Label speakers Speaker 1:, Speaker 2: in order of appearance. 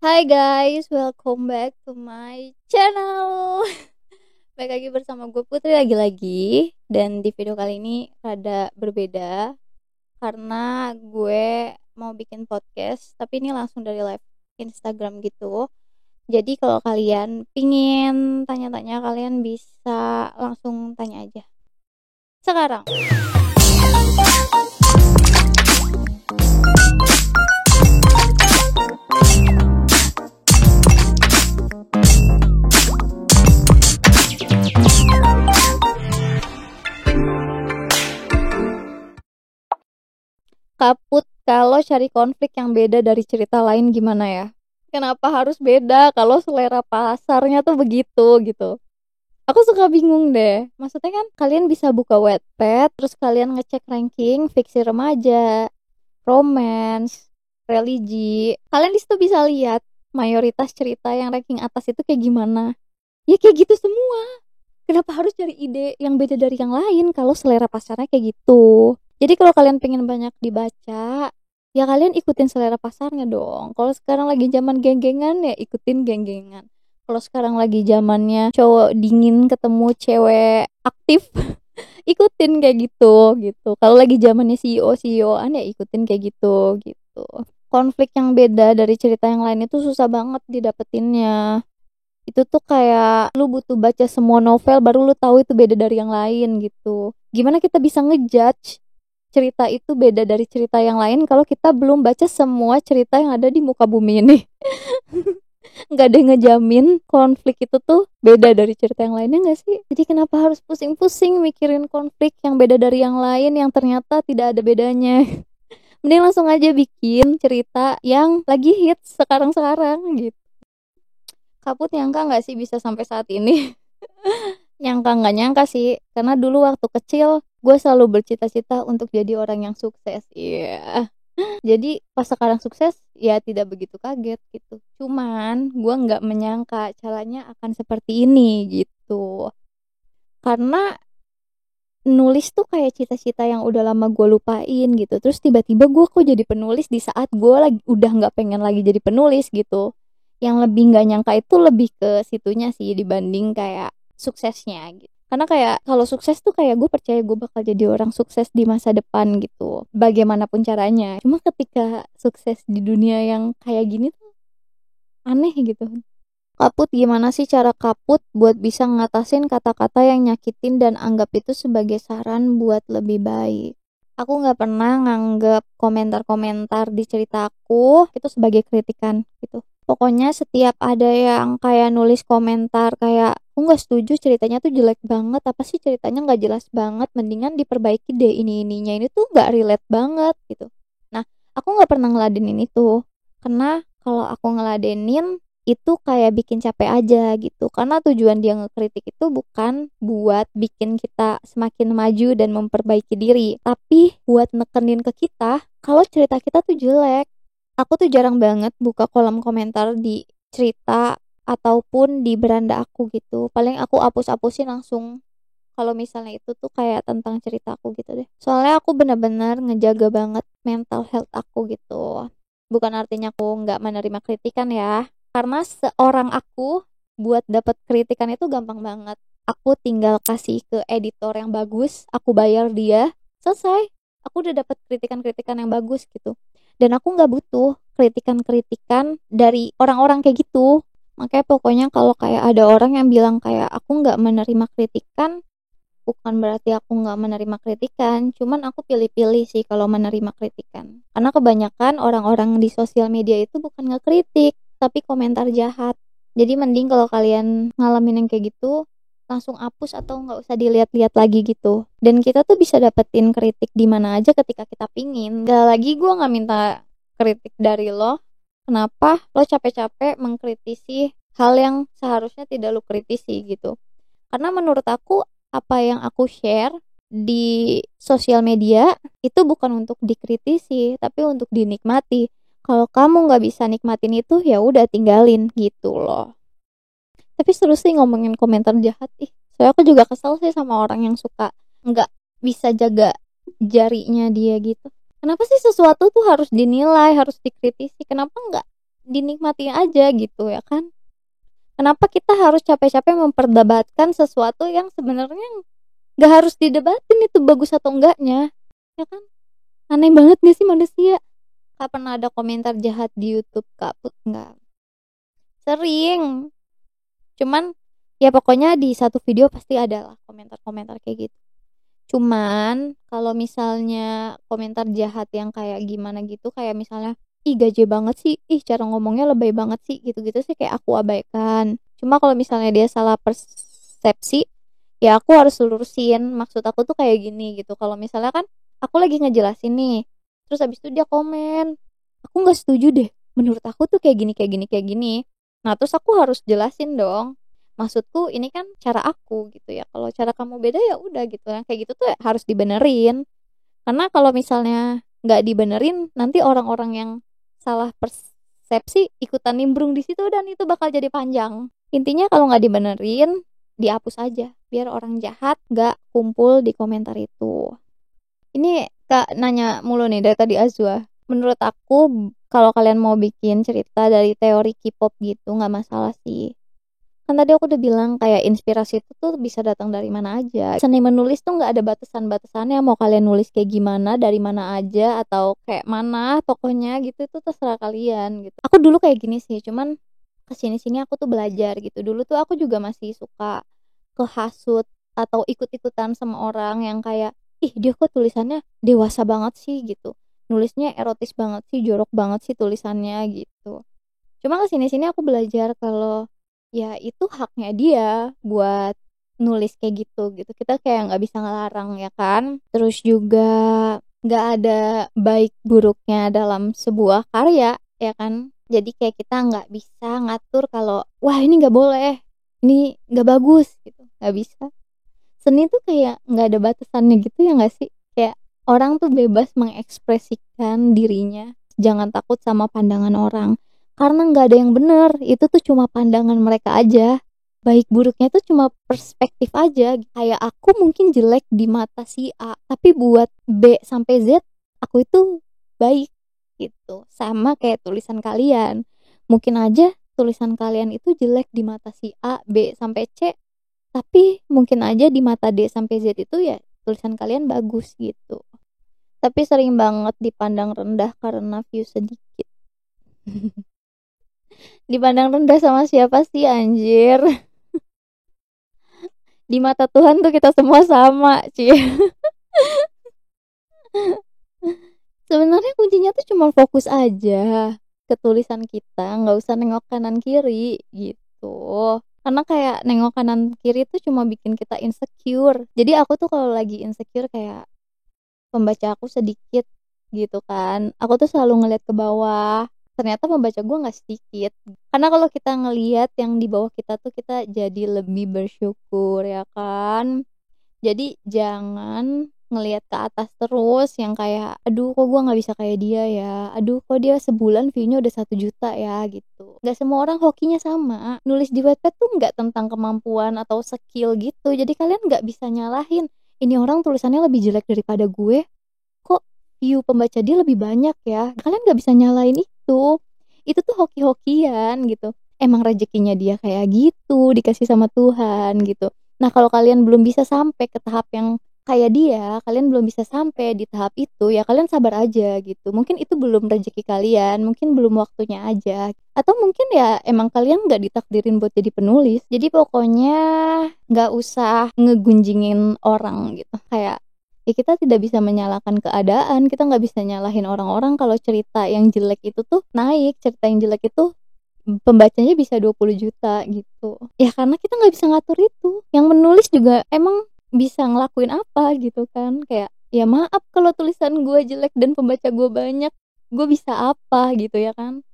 Speaker 1: Hai guys, welcome back to my channel. Baik lagi bersama gue Putri lagi-lagi. Dan di video kali ini rada berbeda karena gue mau bikin podcast, tapi ini langsung dari live Instagram gitu. Jadi kalau kalian pingin tanya-tanya, kalian bisa langsung tanya aja sekarang. Kaput kalau cari konflik yang beda dari cerita lain gimana ya? Kenapa harus beda kalau selera pasarnya tuh begitu gitu? Aku suka bingung deh. Maksudnya kan kalian bisa buka Wattpad, terus kalian ngecek ranking fiksi remaja, romance, religi. Kalian di situ bisa lihat mayoritas cerita yang ranking atas itu kayak gimana. Ya kayak gitu semua. Kenapa harus cari ide yang beda dari yang lain kalau selera pasarnya kayak gitu? Jadi kalau kalian pengen banyak dibaca, ya kalian ikutin selera pasarnya dong. Kalau sekarang lagi zaman geng-gengan, ya ikutin geng-gengan. Kalau sekarang lagi zamannya cowok dingin ketemu cewek aktif, ikutin kayak gitu. Kalau lagi zamannya CEO-an, ya ikutin kayak gitu. Konflik yang beda dari cerita yang lain itu susah banget didapetinnya. Itu tuh kayak lu butuh baca semua novel baru lu tahu itu beda dari yang lain gitu. Gimana kita bisa ngejudge cerita itu beda dari cerita yang lain kalau kita belum baca semua cerita yang ada di muka bumi ini? Nggak ada yang ngejamin konflik itu tuh beda dari cerita yang lainnya nggak sih? Jadi kenapa harus pusing-pusing mikirin konflik yang beda dari yang lain yang ternyata tidak ada bedanya? Mending langsung aja bikin cerita yang lagi hits sekarang-sekarang gitu. Kaput nyangka nggak sih bisa sampai saat ini? Nyangka nggak nyangka sih, karena dulu waktu kecil gue selalu bercita-cita untuk jadi orang yang sukses. Iya. Jadi pas sekarang sukses, ya tidak begitu kaget gitu. Cuman gue nggak menyangka caranya akan seperti ini gitu. Karena nulis tuh kayak cita-cita yang udah lama gue lupain gitu. Terus tiba-tiba gue kok jadi penulis di saat gue lagi udah nggak pengen lagi jadi penulis gitu. Yang lebih nggak nyangka itu lebih ke situnya sih dibanding kayak suksesnya gitu. Karena kayak kalau sukses tuh kayak gue percaya gue bakal jadi orang sukses di masa depan gitu. Bagaimanapun caranya. Cuma ketika sukses di dunia yang kayak gini tuh aneh gitu. Kaput gimana sih cara kaput buat bisa ngatasin kata-kata yang nyakitin dan anggap itu sebagai saran buat lebih baik? Aku nggak pernah nganggap komentar-komentar di cerita aku itu sebagai kritikan gitu. Pokoknya setiap ada yang kayak nulis komentar kayak aku nggak setuju ceritanya tuh jelek banget, apa sih ceritanya nggak jelas banget, mendingan diperbaiki deh ininya ini tuh nggak relate banget gitu. Nah, aku nggak pernah ngeladenin itu karena kalau aku ngeladenin itu kayak bikin capek aja gitu karena tujuan dia ngekritik itu bukan buat bikin kita semakin maju dan memperbaiki diri tapi buat nekenin ke kita kalau cerita kita tuh jelek. Aku tuh jarang banget buka kolom komentar di cerita ataupun di beranda aku gitu, paling aku hapus-hapusin langsung kalau misalnya itu tuh kayak tentang cerita aku gitu deh, soalnya aku benar-benar ngejaga banget mental health aku gitu. Bukan artinya aku nggak menerima kritikan ya, karena seorang aku buat dapat kritikan itu gampang banget. Aku tinggal kasih ke editor yang bagus, aku bayar dia, selesai. Aku udah dapat kritikan-kritikan yang bagus gitu. Dan aku nggak butuh kritikan-kritikan dari orang-orang kayak gitu. Makanya pokoknya kalau kayak ada orang yang bilang kayak aku nggak menerima kritikan, bukan berarti aku nggak menerima kritikan, cuman aku pilih-pilih sih kalau menerima kritikan. Karena kebanyakan orang-orang di sosial media itu bukan ngekritik, tapi komentar jahat. Jadi mending kalau kalian ngalamin yang kayak gitu, langsung hapus atau nggak usah dilihat-lihat lagi gitu. Dan kita tuh bisa dapetin kritik di mana aja ketika kita pingin. Gak lagi gue nggak minta kritik dari lo. Kenapa lo capek-capek mengkritisi hal yang seharusnya tidak lo kritisi gitu? Karena menurut aku apa yang aku share di sosial media itu bukan untuk dikritisi tapi untuk dinikmati. Kalau kamu nggak bisa nikmatin itu ya udah tinggalin gitu loh. Tapi seru sih ngomongin komentar jahat ih. Soalnya aku juga kesel sih sama orang yang suka nggak bisa jaga jarinya dia gitu. Kenapa sih sesuatu tuh harus dinilai, harus dikritisi? Kenapa nggak dinikmati aja gitu ya kan. Kenapa kita harus capek-capek memperdebatkan sesuatu yang sebenarnya nggak harus didebatin itu bagus atau enggaknya, ya kan? Aneh banget gak sih manusia? Kak pernah ada komentar jahat di YouTube Kak Put nggak? Sering. Cuman ya pokoknya di satu video pasti ada lah komentar-komentar kayak gitu. Cuman kalau misalnya komentar jahat yang kayak gimana gitu, kayak misalnya ih gaje banget sih, ih cara ngomongnya lebay banget sih, gitu-gitu sih kayak aku abaikan. Cuma kalau misalnya dia salah persepsi, ya aku harus lurusin. Maksud aku tuh kayak gini gitu. Kalau misalnya kan aku lagi ngejelasin nih, terus habis itu dia komen, aku nggak setuju deh. Menurut aku tuh kayak gini, kayak gini, kayak gini. Nah terus aku harus jelasin dong. Maksudku ini kan cara aku gitu ya. Kalau cara kamu beda ya udah gitu. Yang kayak gitu tuh ya harus dibenerin. Karena kalau misalnya nggak dibenerin, nanti orang-orang yang salah persepsi ikutan nimbrung di situ dan itu bakal jadi panjang. Intinya kalau nggak dibenerin, dihapus aja biar orang jahat nggak kumpul di komentar itu. Ini Kak nanya mulu nih dari tadi Azwa. Menurut aku kalau kalian mau bikin cerita dari teori K-pop gitu nggak masalah sih. Kan tadi aku udah bilang kayak inspirasi itu tuh bisa datang dari mana aja. Seni menulis tuh nggak ada batasan-batasannya. Mau kalian nulis kayak gimana, dari mana aja, atau kayak mana tokohnya gitu, itu terserah kalian gitu. Aku dulu kayak gini sih, cuman kesini-sini aku tuh belajar gitu. Dulu tuh aku juga masih suka kehasut atau ikut-ikutan sama orang yang kayak, ih dia kok tulisannya dewasa banget sih gitu. Nulisnya erotis banget sih, jorok banget sih tulisannya gitu. Cuma kesini-sini aku belajar kalau ya itu haknya dia buat nulis kayak gitu kita kayak nggak bisa ngelarang ya kan. Terus juga nggak ada baik buruknya dalam sebuah karya ya kan. Jadi kayak kita nggak bisa ngatur kalau wah ini nggak boleh, ini nggak bagus gitu, nggak bisa. Seni tuh kayak nggak ada batasannya gitu ya nggak sih. Kayak orang tuh bebas mengekspresikan dirinya, jangan takut sama pandangan orang karena nggak ada yang benar, itu tuh cuma pandangan mereka aja. Baik buruknya tuh cuma perspektif aja. Kayak aku mungkin jelek di mata si A, tapi buat B sampai Z aku itu baik gitu. Sama kayak tulisan kalian, mungkin aja tulisan kalian itu jelek di mata si A, B sampai C, tapi mungkin aja di mata D sampai Z itu ya tulisan kalian bagus gitu. Tapi sering banget dipandang rendah karena view sedikit. Dipandang rendah sama siapa sih anjir? Di mata Tuhan tuh kita semua sama, Cie. Sebenarnya kuncinya tuh cuma fokus aja ke tulisan kita, nggak usah nengok kanan kiri gitu. Karena kayak nengok kanan kiri tuh cuma bikin kita insecure. Jadi aku tuh kalau lagi insecure kayak pembaca aku sedikit gitu kan, aku tuh selalu ngeliat ke bawah. Ternyata pembaca gue nggak sedikit. Karena kalau kita ngeliat yang di bawah kita tuh kita jadi lebih bersyukur ya kan. Jadi jangan ngelihat ke atas terus yang kayak aduh kok gue nggak bisa kayak dia ya, aduh kok dia sebulan view-nya udah 1 juta ya gitu. Nggak semua orang hokinya sama. Nulis di Wattpad tuh nggak tentang kemampuan atau skill gitu, jadi kalian nggak bisa nyalahin ini orang tulisannya lebih jelek daripada gue, kok view pembaca dia lebih banyak ya. Kalian nggak bisa nyalain itu tuh hoki-hokian gitu. Emang rezekinya dia kayak gitu, dikasih sama Tuhan gitu. Nah kalau kalian belum bisa sampai ke tahap yang kayak dia, kalian belum bisa sampai di tahap itu, ya kalian sabar aja gitu. Mungkin itu belum rezeki kalian, mungkin belum waktunya aja, atau mungkin ya emang kalian nggak ditakdirin buat jadi penulis. Jadi pokoknya nggak usah ngegunjingin orang gitu. Kayak ya kita tidak bisa menyalahkan keadaan, kita nggak bisa nyalahin orang-orang kalau cerita yang jelek itu tuh naik, cerita yang jelek itu pembacanya bisa 20 juta gitu. Ya karena kita nggak bisa ngatur itu. Yang menulis juga emang bisa ngelakuin apa gitu kan. Kayak ya maaf kalau tulisan gue jelek dan pembaca gue banyak, gue bisa apa gitu ya kan.